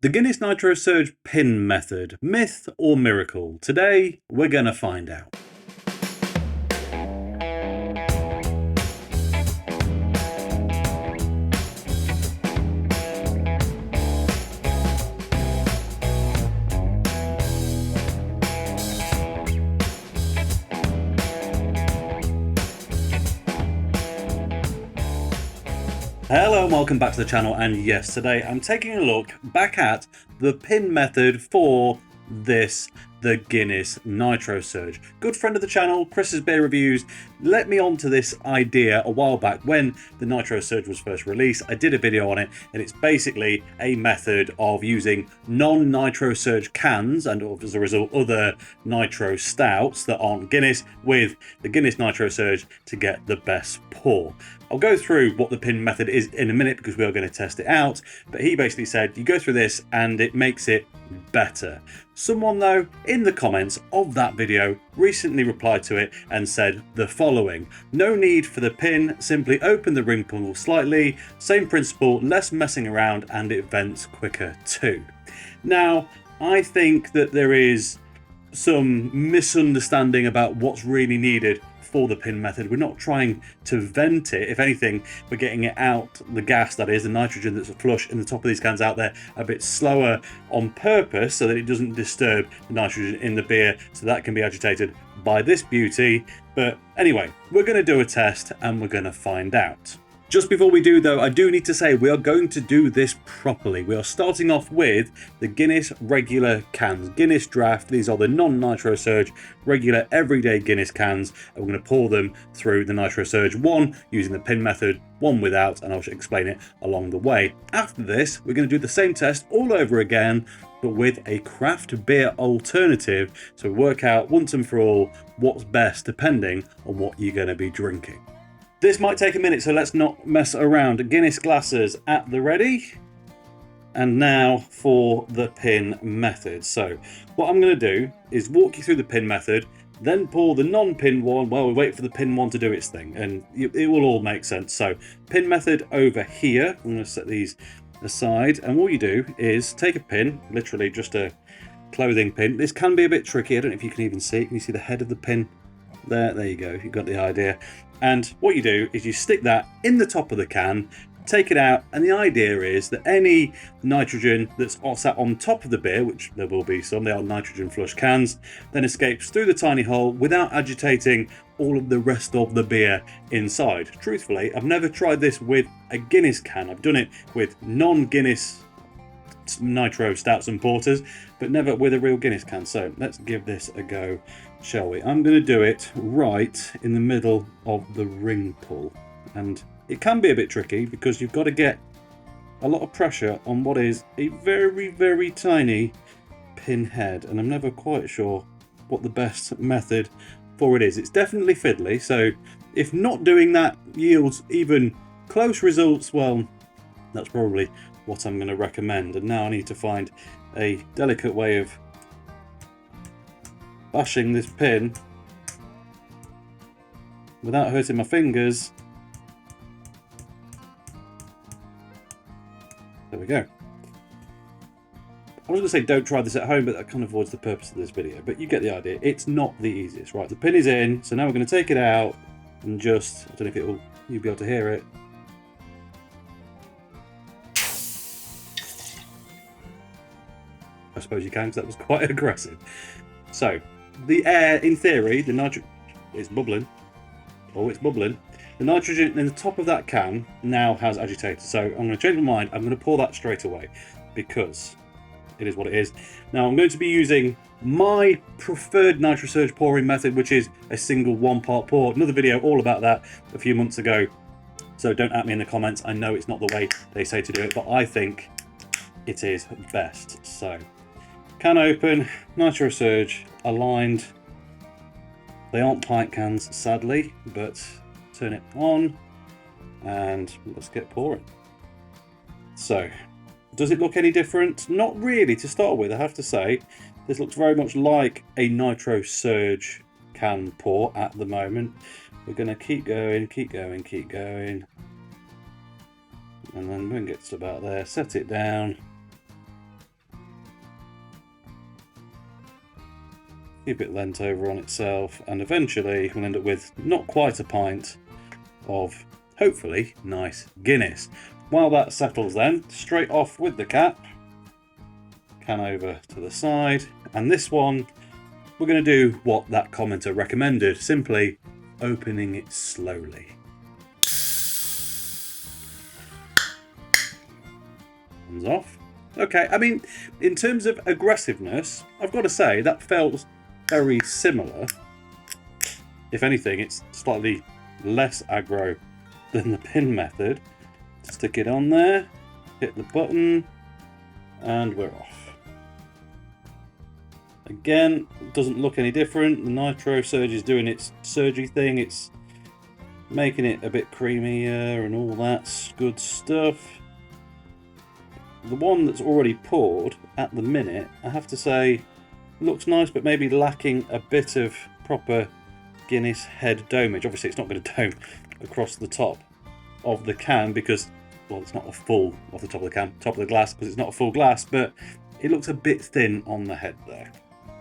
The Guinness NitroSurge pin method, myth or miracle? Today, we're gonna find out. Hello and welcome back to the channel, and yes, today I'm taking a look back at the pin method for the Guinness NitroSurge. Good friend of the channel, Chris's Beer Reviews, let me onto this idea a while back when the NitroSurge was first released. I did a video on it, and it's basically a method of using non-NitroSurge cans and as a result other nitro stouts that aren't Guinness with the Guinness NitroSurge to get the best pour. I'll go through what the pin method is in a minute because we are going to test it out, but he basically said you go through this and it makes it better. Someone though in the comments of that video recently replied to it and said the following: no need for the pin, simply open the ring pull slightly, same principle, less messing around and it vents quicker too. Now I think that there is some misunderstanding about what's really needed for the pin method. We're not trying to vent it. If anything, we're getting it out, the gas that is, the nitrogen that's flush in the top of these cans out there a bit slower on purpose so that it doesn't disturb the nitrogen in the beer, so that can be agitated by this beauty. But anyway, we're going to do a test and we're going to find out. Just before we do though, I do need to say we are going to do this properly. We are starting off with the Guinness regular cans, Guinness Draft. These are the non-NitroSurge regular everyday Guinness cans, and we're going to pour them through the NitroSurge, one using the pin method, one without, and I'll explain it along the way. After this, we're going to do the same test all over again, but with a craft beer alternative, so we work out once and for all what's best depending on what you're going to be drinking. This might take a minute, so let's not mess around. Guinness glasses at the ready. And now for the pin method. So what I'm going to do is walk you through the pin method, then pour the non-pin one while we wait for the pin one to do its thing. And it will all make sense. So pin method over here. I'm going to set these aside. And what you do is take a pin, literally just a clothing pin. This can be a bit tricky. I don't know if you can even see it. Can you see the head of the pin? There you go. You've got the idea. And what you do is you stick that in the top of the can, take it out, and the idea is that any nitrogen that's sat on top of the beer, which there will be some, they are nitrogen flush cans, then escapes through the tiny hole without agitating all of the rest of the beer inside. Truthfully, I've never tried this with a Guinness can. I've done it with non-Guinness nitro stouts and porters, but never with a real Guinness can. So let's give this a go, shall we? I'm going to do it right in the middle of the ring pull, and it can be a bit tricky because you've got to get a lot of pressure on what is a very tiny pin head, and I'm never quite sure what the best method for it is. It's definitely fiddly, so if not doing that yields even close results, well, that's probably what I'm going to recommend. And now I need to find a delicate way of bashing this pin without hurting my fingers. There we go. I was going to say don't try this at home, but that kind of avoids the purpose of this video. But you get the idea. It's not the easiest, right? The pin is in, so now we're going to take it out and just, I don't know if you'll be able to hear it. I suppose you can, because that was quite aggressive. So the air, in theory, the nitrogen is bubbling. Oh, it's bubbling. The nitrogen in the top of that can now has agitated. So I'm going to change my mind. I'm going to pour that straight away because it is what it is. Now I'm going to be using my preferred NitroSurge pouring method, which is a single one-part pour. Another video all about that a few months ago. So don't at me in the comments. I know it's not the way they say to do it, but I think it is best. So can open, NitroSurge aligned. They aren't pint cans, sadly, but turn it on and let's get pouring. So, does it look any different? Not really to start with, I have to say. This looks very much like a NitroSurge can pour at the moment. We're going to keep going. And then when it gets to about there, set it down. keep it lent over on itself, and eventually we'll end up with not quite a pint of hopefully nice Guinness. While that settles then, straight off with the cap, can over to the side, and this one we're going to do what that commenter recommended, simply opening it slowly. Hands off. Okay, I mean, in terms of aggressiveness, I've got to say that felt very similar. If anything, it's slightly less aggro than the pin method. Stick it on there, hit the button, and we're off. Again, it doesn't look any different. The Nitro Surge is doing its surgy thing. It's making it a bit creamier and all that good stuff. The one that's already poured at the minute, I have to say, looks nice, but maybe lacking a bit of proper Guinness head domage. Obviously, it's not going to dome across the top of the can because, well, it's not a full off the top of the can, top of the glass, because it's not a full glass, but it looks a bit thin on the head there.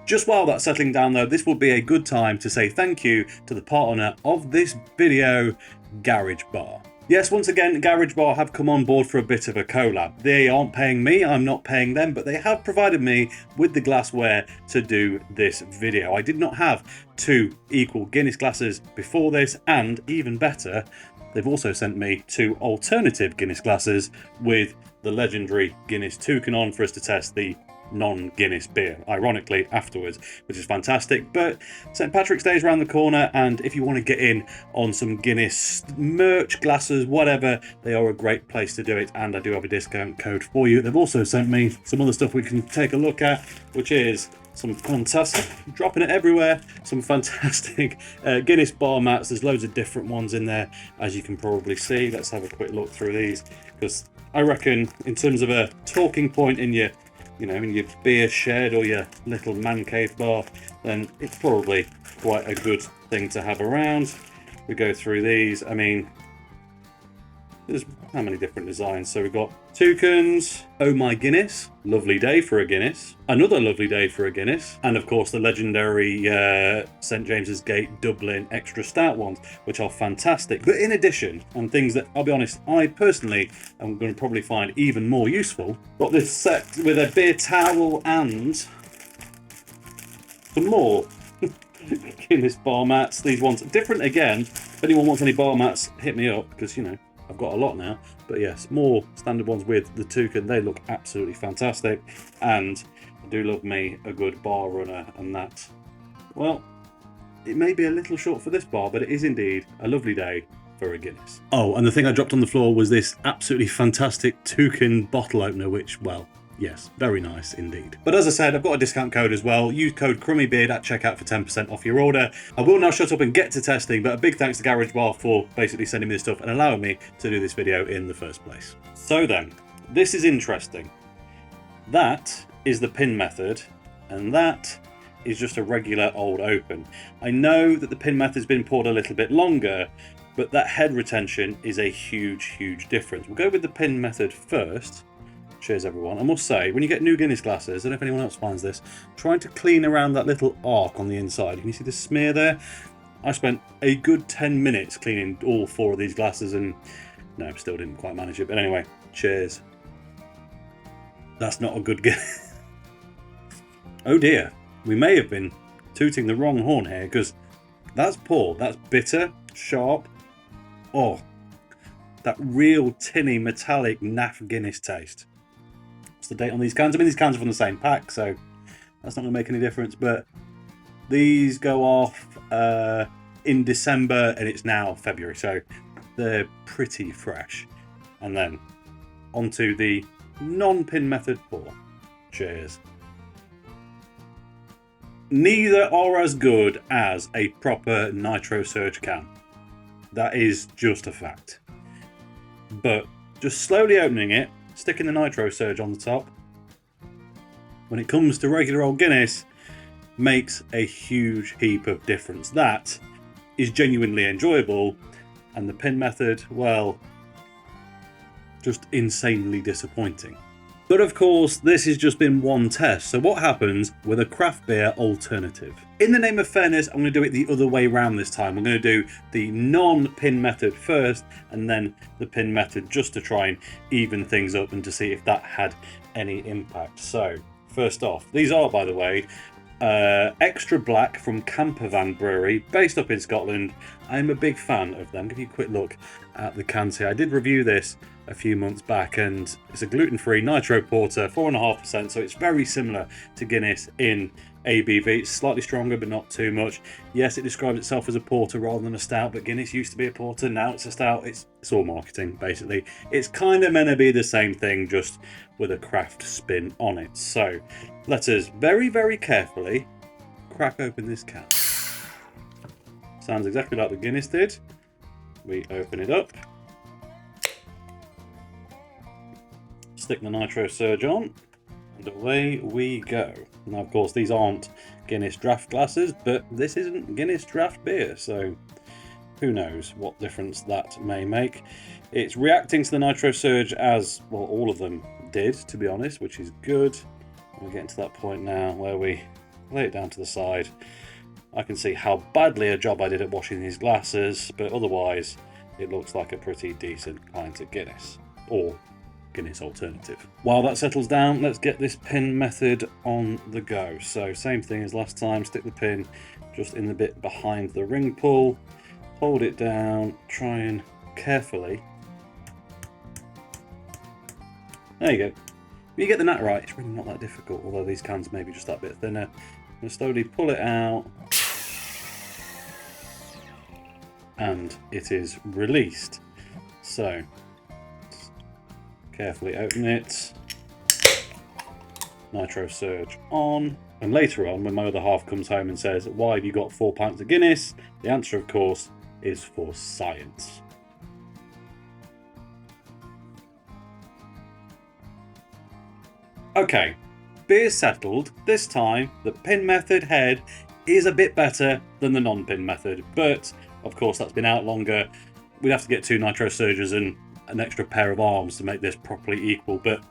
Just while that's settling down though, this would be a good time to say thank you to the partner of this video, Garage Bar. Yes, once again, Garage Bar have come on board for a bit of a collab. They aren't paying me, I'm not paying them, but they have provided me with the glassware to do this video. I did not have 2 equal Guinness glasses before this, and even better, they've also sent me 2 alternative Guinness glasses with the legendary Guinness toucan on for us to test the non-Guinness beer, ironically, afterwards, which is fantastic. But St. Patrick's Day is around the corner, and if you want to get in on some Guinness merch, glasses, whatever, they are a great place to do it, and I do have a discount code for you. They've also sent me some other stuff we can take a look at, which is some fantastic, dropping it everywhere, some fantastic Guinness bar mats. There's loads of different ones in there, as you can probably see. Let's have a quick look through these, because I reckon in terms of a talking point in your in your beer shed or your little man cave bar, then it's probably quite a good thing to have around. We go through these. I mean, there's how many different designs? So we've got toucans, oh my Guinness, lovely day for a Guinness, another lovely day for a Guinness, and of course the legendary St James's Gate Dublin extra stout ones, which are fantastic. But in addition, and things that I'll be honest, I personally am going to probably find even more useful, got this set with a beer towel and some more Guinness bar mats. These ones different again. If anyone wants any bar mats, hit me up, because I've got a lot now. But yes, more standard ones with the toucan. They look absolutely fantastic, and I do love me a good bar runner, and that, well, it may be a little short for this bar, but it is indeed a lovely day for a Guinness. Oh, and the thing I dropped on the floor was this absolutely fantastic toucan bottle opener, which, well, yes, very nice indeed. But as I said, I've got a discount code as well. Use code CrummyBeard at checkout for 10% off your order. I will now shut up and get to testing, but a big thanks to Garage Bar for basically sending me this stuff and allowing me to do this video in the first place. So then, this is interesting. That is the pin method, and that is just a regular old open. I know that the pin method's been poured a little bit longer, but that head retention is a huge, huge difference. We'll go with the pin method first. Cheers everyone. I must say, when you get new Guinness glasses, I don't know if anyone else finds this, trying to clean around that little arc on the inside. Can you see the smear there? I spent a good 10 minutes cleaning all 4 of these glasses, and no, still didn't quite manage it. But anyway, cheers. That's not a good Guinness. Oh dear, we may have been tooting the wrong horn here, because that's poor. That's bitter, sharp. Oh, that real tinny, metallic, naff Guinness taste. What's the date on these cans? I mean, these cans are from the same pack, so that's not going to make any difference. But these go off in December, and it's now February, so they're pretty fresh. And then onto the non-pin method pour. Cheers. Neither are as good as a proper Nitro Surge can. That is just a fact. But just slowly opening it, sticking the Nitro Surge on the top, when it comes to regular old Guinness, makes a huge heap of difference. That is genuinely enjoyable, and the pin method, well, just insanely disappointing. But of course, this has just been one test, so what happens with a craft beer alternative? In the name of fairness, I'm going to do it the other way around this time. I'm going to do the non-pin method first, and then the pin method, just to try and even things up and to see if that had any impact. So, first off, these are, by the way, Extra Black from Campervan Brewery, based up in Scotland. I'm a big fan of them. Give you a quick look at the cans here. I did review this a few months back, and it's a gluten-free nitro porter, 4.5%, so it's very similar to Guinness in ABV. It's slightly stronger, but not too much. Yes, it describes itself as a porter rather than a stout, but Guinness used to be a porter, now it's a stout. It's all marketing, basically. It's kind of meant to be the same thing, just with a craft spin on it. So let us very, very carefully crack open this can. Sounds exactly like the Guinness did. We open it up. Stick the Nitro Surge on, and away we go. Now, of course, these aren't Guinness draft glasses, but this isn't Guinness draft beer, so who knows what difference that may make. It's reacting to the Nitro Surge as, well, all of them did, to be honest, which is good. We're getting to that point now where we lay it down to the side. I can see how badly a job I did at washing these glasses, but otherwise it looks like a pretty decent pint of Guinness, or Guinness alternative. While that settles down, let's get this pin method on the go. So same thing as last time, stick the pin just in the bit behind the ring pull, hold it down, try and carefully. There you go. If you get the nut right, it's really not that difficult, although these cans may be just that bit thinner. I'm going to slowly pull it out, and it is released. So carefully open it, Nitro Surge on, and later on when my other half comes home and says, why have you got 4 pints of Guinness? The answer, of course, is for science. Okay, beer settled. This time the pin method head is a bit better than the non-pin method, but of course that's been out longer. We'd have to get 2 Nitro Surges and an extra pair of arms to make this properly equal, but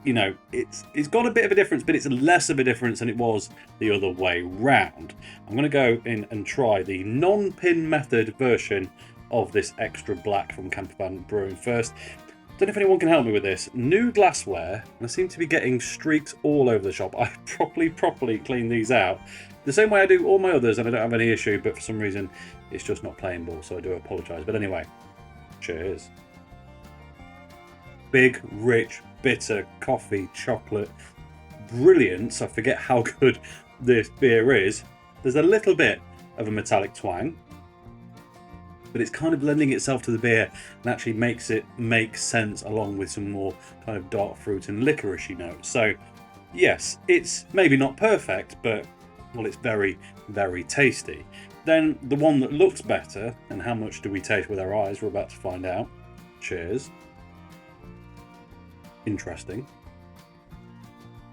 you know, it's got a bit of a difference, but it's less of a difference than it was the other way round. I'm going to go in and try the non-pin method version of this Extra Black from Campervan Brewing first. Don't know if anyone can help me with this. New glassware, and I seem to be getting streaks all over the shop. I properly clean these out the same way I do all my others, and I don't have any issue, but for some reason it's just not playing ball, so I do apologise. But anyway, cheers. Big, rich, bitter coffee, chocolate brilliance. I forget how good this beer is. There's a little bit of a metallic twang, but it's kind of lending itself to the beer and actually makes it make sense, along with some more kind of dark fruit and licoricey notes. So yes, it's maybe not perfect, but well, it's very, very tasty. Then the one that looks better, and how much do we taste with our eyes? We're about to find out. Cheers. Interesting.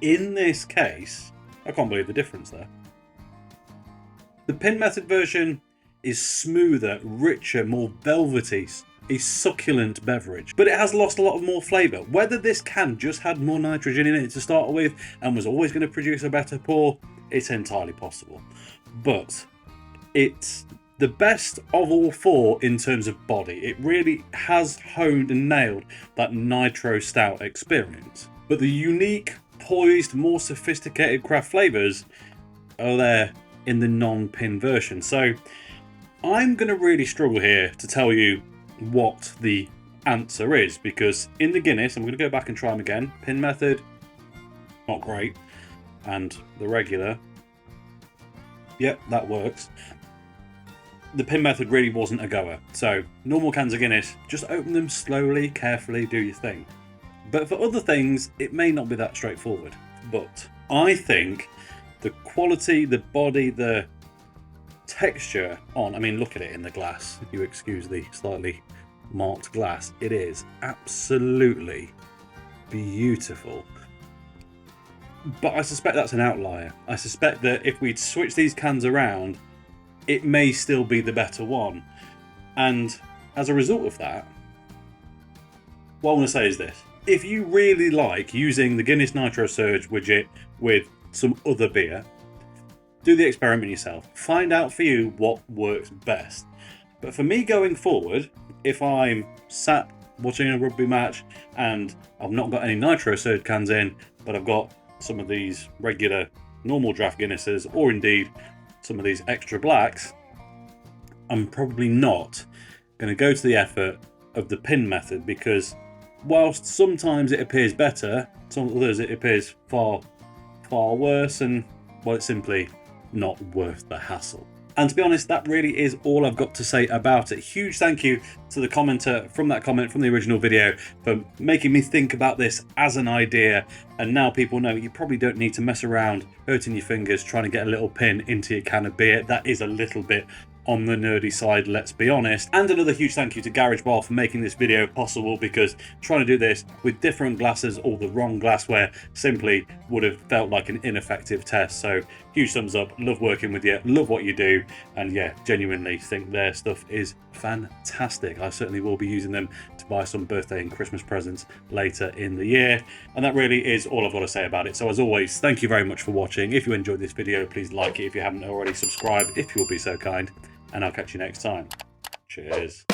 In this case, I can't believe the difference there. The pin method version is smoother, richer, more velvety, a succulent beverage, but it has lost a lot of more flavour. Whether this can just had more nitrogen in it to start with and was always going to produce a better pour, it's entirely possible. But it's the best of all 4 in terms of body. It really has honed and nailed that nitro stout experience. But the unique, poised, more sophisticated craft flavours are there in the non-pin version. So I'm going to really struggle here to tell you what the answer is, because in the Guinness, I'm going to go back and try them again. Pin method, not great. And the regular, yep, that works. The pin method really wasn't a goer. So normal cans of Guinness, just open them slowly, carefully, do your thing. But for other things, it may not be that straightforward. But I think the quality, the body, the texture on, I mean, look at it in the glass. If you excuse the slightly marked glass, it is absolutely beautiful. But I suspect that's an outlier. I suspect that if we'd switch these cans around, it may still be the better one. And as a result of that, what I want to say is this. if you really like using the Guinness Nitro Surge widget with some other beer, do the experiment yourself. Find out for you what works best. But for me going forward, if I'm sat watching a rugby match and I've not got any Nitro Surge cans in, but I've got some of these regular normal draft Guinnesses, or indeed some of these extra blacks, I'm probably not going to go to the effort of the pin method, because whilst sometimes it appears better, some others it appears far worse, and well, it's simply not worth the hassle. And to be honest, that really is all I've got to say about it. Huge thank you to the commenter from that comment from the original video for making me think about this as an idea. And now people know you probably don't need to mess around hurting your fingers trying to get a little pin into your can of beer. That is a little bit on the nerdy side, let's be honest. And another huge thank you to Garage Bar for making this video possible, because trying to do this with different glasses or the wrong glassware simply would have felt like an ineffective test. So huge thumbs up, love working with you, love what you do, and yeah, genuinely think their stuff is fantastic. I certainly will be using them to buy some birthday and Christmas presents later in the year. And that really is all I've got to say about it. So as always, thank you very much for watching. If you enjoyed this video, please like it. If you haven't already, subscribe if you'll be so kind. And I'll catch you next time. Cheers.